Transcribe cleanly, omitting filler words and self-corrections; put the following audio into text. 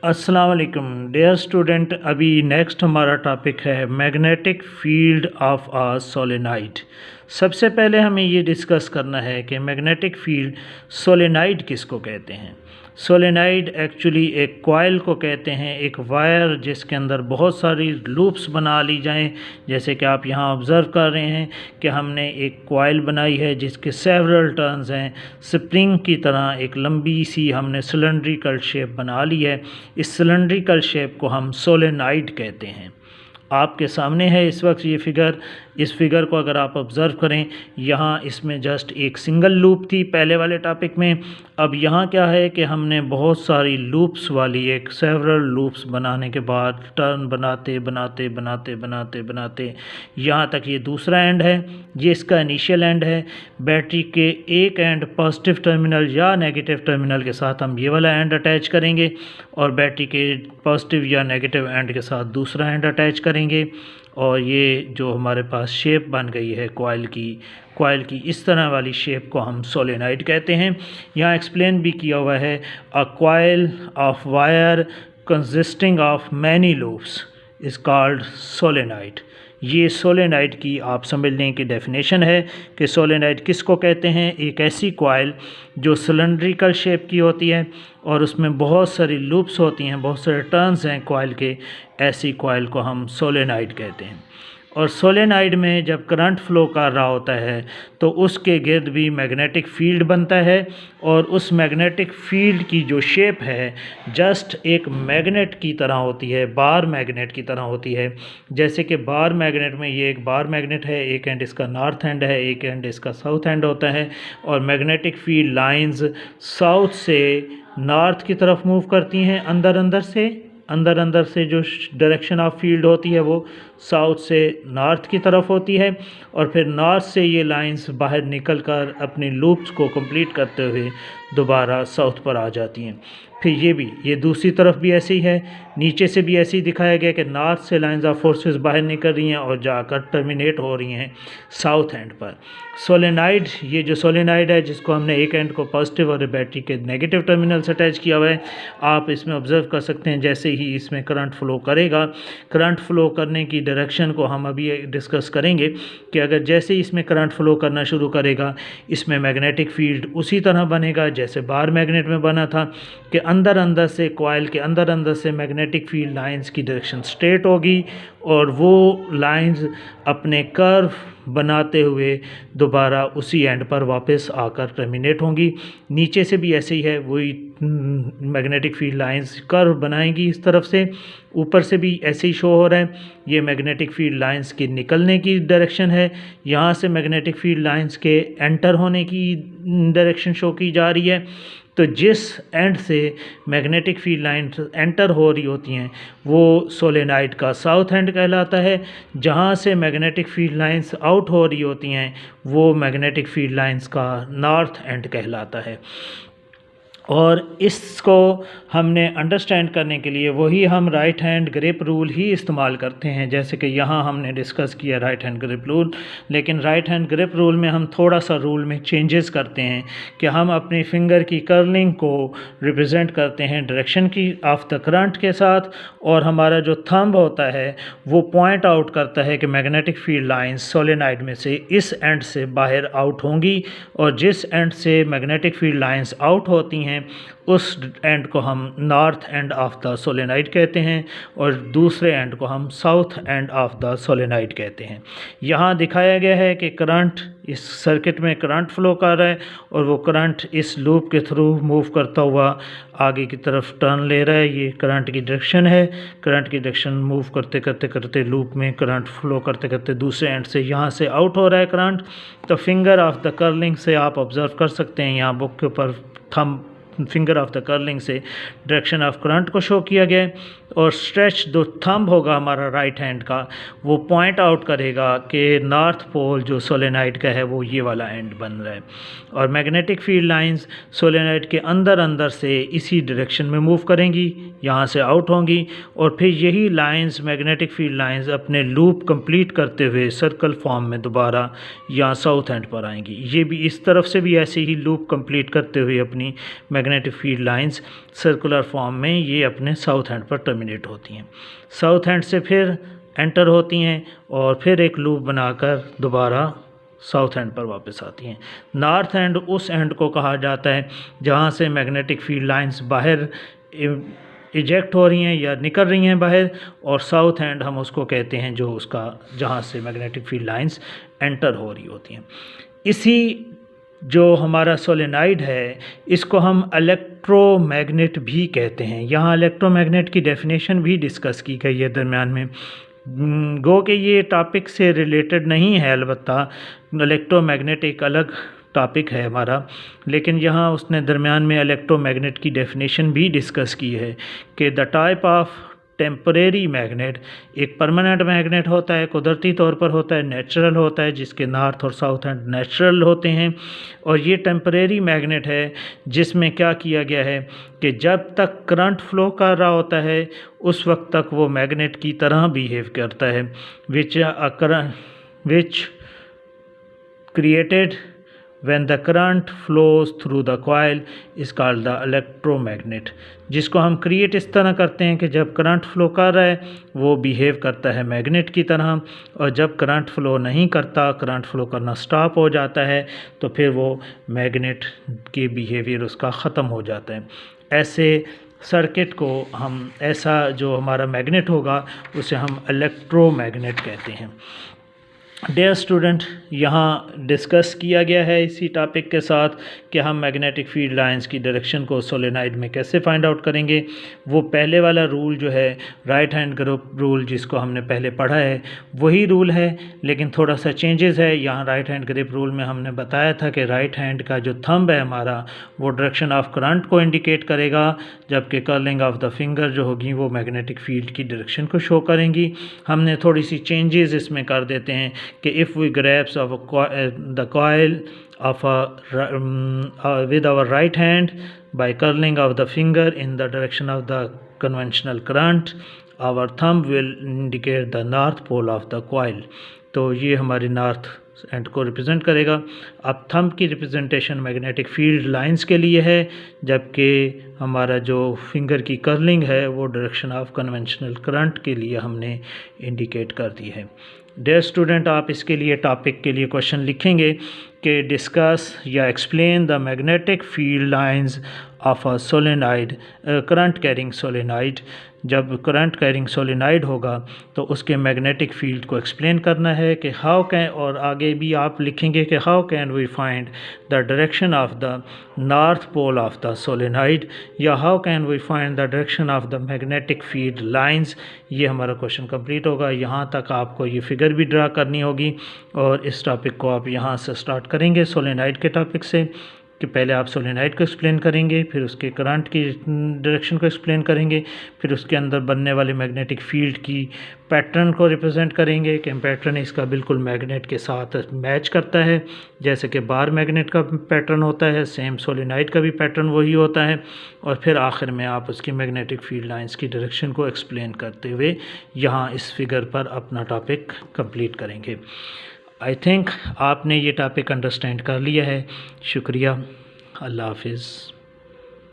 अस्सलाम वालेकुम dear student. अभी नेक्स्ट हमारा टॉपिक है magnetic field of a solenoid. सबसे पहले हमें ये डिस्कस करना है कि मैग्नेटिक फील्ड सोलेनाइड किसको कहते हैं। सोलेनाइड एक्चुअली एक कॉइल को कहते हैं, एक वायर जिसके अंदर बहुत सारी लूप्स बना ली जाएं। जैसे कि आप यहाँ ऑब्ज़र्व कर रहे हैं कि हमने एक कॉइल बनाई है जिसके सेवरल टर्न्स हैं। स्प्रिंग की तरह एक लंबी सी हमने सिलेंड्रिकल शेप बना ली है। इस सिलेंड्रिकल शेप को हम सोलेनाइड कहते हैं। आपके सामने है इस वक्त ये फिगर। इस फिगर को अगर आप ऑब्ज़र्व करें, यहाँ इसमें जस्ट एक सिंगल लूप थी पहले वाले टॉपिक में। अब यहाँ क्या है कि हमने बहुत सारी लूप्स वाली एक सेवरल लूप्स बनाने के बाद टर्न बनाते बनाते बनाते बनाते बनाते यहाँ तक ये दूसरा एंड है, ये इसका इनिशियल एंड है। बैटरी के एक एंड पॉजिटिव टर्मिनल या नेगेटिव टर्मिनल के साथ हम ये वाला एंड अटैच करेंगे और बैटरी के पॉजिटिव या नेगेटिव एंड के साथ दूसरा एंड अटैच करेंगे। और ये जो हमारे पास शेप बन गई है कॉइल की इस तरह वाली शेप को हम सोलेनाइड कहते हैं। यहाँ एक्सप्लेन भी किया हुआ है, a coil of wire consisting of many loops is called solenoid. ये सोलेनाइड की आप समझने की डेफिनेशन है कि सोलेनाइड किसको कहते हैं। एक ऐसी कॉइल जो सिलेंड्रिकल शेप की होती है और उसमें बहुत सारी लूप्स होती हैं, बहुत सारे टर्न्स हैं कॉइल के, ऐसी कॉइल को हम सोलेनाइड कहते हैं। और सोलेनाइड में जब करंट फ्लो कर रहा होता है तो उसके गिर्द भी मैग्नेटिक फील्ड बनता है और उस मैग्नेटिक फील्ड की जो शेप है जस्ट एक मैग्नेट की तरह होती है, बार मैग्नेट की तरह होती है। जैसे कि बार मैग्नेट में ये एक बार मैग्नेट है, एक एंड इसका नॉर्थ एंड है, एक एंड इसका साउथ एंड होता है और मैग्नेटिक फील्ड लाइंस साउथ से नॉर्थ की तरफ मूव करती हैं। अंदर अंदर से जो डायरेक्शन ऑफ फील्ड होती है वो साउथ से नॉर्थ की तरफ होती है और फिर नॉर्थ से ये लाइंस बाहर निकलकर अपनी लूप्स को कंप्लीट करते हुए दोबारा साउथ पर आ जाती हैं। फिर ये दूसरी तरफ भी ऐसी है, नीचे से भी ऐसे ही दिखाया गया कि नॉर्थ से लाइंस ऑफ फोर्सेस बाहर निकल रही हैं और जाकर टर्मिनेट हो रही हैं साउथ एंड पर। सोलेनाइड, ये जो सोलेनाइड है जिसको हमने एक एंड को पॉजिटिव और बैटरी के नेगेटिव टर्मिनल से अटैच किया हुआ है, आप इसमें ऑब्जर्व कर सकते हैं जैसे ही इसमें करंट फ्लो करेगा, करंट फ्लो करने की डायरेक्शन को हम अभी डिस्कस करेंगे कि अगर जैसे ही इसमें करंट फ्लो करना शुरू करेगा इसमें मैग्नेटिक फील्ड उसी तरह बनेगा जैसे बार मैग्नेट में बना था कि अंदर से कॉइल के अंदर से मैग्नेटिक फील्ड लाइंस की डायरेक्शन स्ट्रेट होगी और वो लाइंस अपने कर्व बनाते हुए दोबारा उसी एंड पर वापस आकर टर्मिनेट होंगी। नीचे से भी ऐसे ही है, वही मैग्नेटिक फील्ड लाइंस कर्व बनाएंगी इस तरफ से, ऊपर से भी ऐसे ही शो हो रहा है। ये मैग्नेटिक फील्ड लाइंस की निकलने की डायरेक्शन है, यहाँ से मैग्नेटिक फील्ड लाइंस के एंटर होने की डायरेक्शन शो की जा रही है। तो जिस एंड से मैग्नेटिक फील्ड लाइंस एंटर हो रही होती हैं वो सोलेनाइड का साउथ एंड कहलाता है। जहाँ से मैग्नेटिक फील्ड लाइंस आउट हो रही होती हैं वो मैग्नेटिक फील्ड लाइंस का नॉर्थ एंड कहलाता है। और इसको हमने अंडरस्टैंड करने के लिए वही हम राइट हैंड ग्रिप रूल ही इस्तेमाल करते हैं, जैसे कि यहाँ हमने डिस्कस किया राइट हैंड ग्रिप रूल। लेकिन राइट हैंड ग्रिप रूल में हम थोड़ा सा रूल में चेंजेस करते हैं कि हम अपनी फिंगर की कर्लिंग को रिप्रेजेंट करते हैं डायरेक्शन की ऑफ द करंट के साथ, और हमारा जो थंब होता है वो पॉइंट आउट करता है कि मैग्नेटिक फील्ड लाइंस सोलेनाइड में से इस एंड से बाहर आउट होंगी और जिस एंड से मैग्नेटिक फील्ड लाइंस आउट होती हैं उस एंड को हम north end of the solenoid कहते हैं और दूसरे एंड को हम south end of the solenoid कहते हैं। यहाँ दिखाया गया है कि करंट, इस सर्किट में करंट फ्लो कर रहा है और वो करंट इस लूप के थ्रू मूव करता हुआ आगे की तरफ टर्न ले रहा है। ये करंट की डायरेक्शन है, करंट की डायरेक्शन मूव करते करते करते लूप में करंट फ्लो करते करते दूसरे एंड से यहाँ से आउट हो रहा है करंट। तो फिंगर ऑफ द कर्लिंग से आप ऑब्ज़र्व कर सकते हैं, यहाँ बुक के ऊपर thumb finger of the curling से डायरेक्शन ऑफ करंट को शो किया गया है और स्ट्रेच जो थंब होगा हमारा राइट हैंड का वो पॉइंट आउट करेगा कि नॉर्थ पोल जो सोलेनाइड का है वो ये वाला एंड बन रहा है। और मैग्नेटिक फील्ड लाइंस सोलेनाइड के अंदर अंदर से इसी डायरेक्शन में मूव करेंगी, यहाँ से आउट होंगी और फिर यही लाइंस मैग्नेटिक फील्ड लाइंस अपने लूप कंप्लीट करते हुए सर्कल फॉर्म में दोबारा यहाँ साउथ एंड पर आएंगी। ये भी इस तरफ से भी ऐसे ही लूप कंप्लीट करते हुए अपनी magnetic field lines circular form में ये अपने साउथ एंड पर टर्मिनेट होती हैं। साउथ एंड से फिर एंटर होती हैं और फिर एक लूप बनाकर दोबारा साउथ एंड पर वापस आती हैं। नॉर्थ एंड उस एंड को कहा जाता है जहाँ से मैग्नेटिक फील्ड लाइंस बाहर इजेक्ट हो रही हैं या निकल रही हैं बाहर, और साउथ एंड हम उसको कहते हैं जो उसका जहाँ से मैग्नेटिक फील्ड लाइंस एंटर हो रही होती हैं। इसी जो हमारा सोलेनाइड है इसको हम इलेक्ट्रोमैग्नेट भी कहते हैं। यहाँ इलेक्ट्रोमैग्नेट की डेफिनेशन भी डिस्कस की गई है दरमियान में। गो कि ये टॉपिक से रिलेटेड नहीं है, अलबत्ता इलेक्ट्रोमैग्नेट एक अलग टॉपिक है हमारा, लेकिन यहाँ उसने दरमियान में इलेक्ट्रोमैग्नेट की डेफिनेशन भी डिस्कस की है कि the type of temporary magnet, एक परमानेंट मैग्नेट होता है, कुदरती तौर पर होता है, नेचुरल होता है, जिसके नॉर्थ और साउथ एंड नेचुरल होते हैं, और ये टेम्परेरी मैग्नेट है जिसमें क्या किया गया है कि जब तक करंट फ्लो कर रहा होता है उस वक्त तक वो मैग्नेट की तरह बिहेव करता है, which created when the current flows through the coil is called the electromagnet, जिसको हम क्रिएट इस तरह करते हैं कि जब करंट फ्लो कर रहा है वो बिहेव करता है मैग्नेट की तरह, और जब करंट फ्लो नहीं करता, करंट फ्लो करना स्टॉप हो जाता है, तो फिर वो मैग्नेट की बिहेवियर उसका ख़त्म हो जाता है। ऐसे सर्किट को हम, ऐसा जो हमारा मैग्नेट होगा उसे हम इलेक्ट्रोमैग्नेट कहते हैं। डियर स्टूडेंट, यहाँ डिस्कस किया गया है इसी टॉपिक के साथ कि हम मैग्नेटिक फील्ड लाइंस की डायरेक्शन को सोलेनाइड में कैसे फाइंड आउट करेंगे। वो पहले वाला रूल जो है राइट हैंड ग्रुप रूल जिसको हमने पहले पढ़ा है वही रूल है, लेकिन थोड़ा सा चेंजेस है। यहाँ राइट हैंड ग्रिप रूल में हमने बताया था कि राइट हैंड का जो थंब है हमारा वो डायरेक्शन ऑफ करंट को इंडिकेट करेगा, जबकि कर्लिंग ऑफ द फिंगर जो होगी वो मैग्नेटिक फील्ड की डायरेक्शन को शो करेंगी। हमने थोड़ी सी चेंजेस इसमें कर देते हैं कि if we grasp of the coil of with our right hand by curling of the finger in the direction of the conventional current, our thumb will indicate the north pole of the coil। तो ये हमारी north and को represent करेगा। अब thumb की representation magnetic field lines के लिए है, जबकि हमारा जो फिंगर की कर्लिंग है वो डायरेक्शन ऑफ कन्वेंशनल करंट के लिए हमने इंडिकेट कर दी है। डियर स्टूडेंट, आप इसके लिए टॉपिक के लिए क्वेश्चन लिखेंगे कि डिस्कस या explain the magnetic field lines of a solenoid, current carrying solenoid. जब करंट कैरिंग सोलेनाइड होगा तो उसके मैग्नेटिक फील्ड को एक्सप्लेन करना है कि हाउ कैन, और आगे भी आप लिखेंगे कि how can we find the direction of the north pole of the solenoid, या how can we find the direction of the magnetic field lines. ये हमारा क्वेश्चन कंप्लीट होगा। यहाँ तक आपको ये फिगर भी ड्रा करनी होगी, और इस टॉपिक को आप यहाँ से स्टार्ट करेंगे सोलेनाइड के टॉपिक से, कि पहले आप सोलेनाइड को एक्सप्लेन करेंगे, फिर उसके करंट की डायरेक्शन को एक्सप्लेन करेंगे, फिर उसके अंदर बनने वाले मैग्नेटिक फील्ड की पैटर्न को रिप्रेजेंट करेंगे कि पैटर्न इसका बिल्कुल मैग्नेट के साथ मैच करता है, जैसे कि बार मैग्नेट का पैटर्न होता है, सेम सोलेनाइड का भी पैटर्न वही होता है। और फिर आखिर में आप उसकी मैग्नेटिक फील्ड लाइंस की डायरेक्शन को एक्सप्लेन करते हुए यहाँ इस फिगर पर अपना टॉपिक कंप्लीट करेंगे। आई थिंक आपने ये टॉपिक अंडरस्टैंड कर लिया है। शुक्रिया। अल्लाह हाफिज़।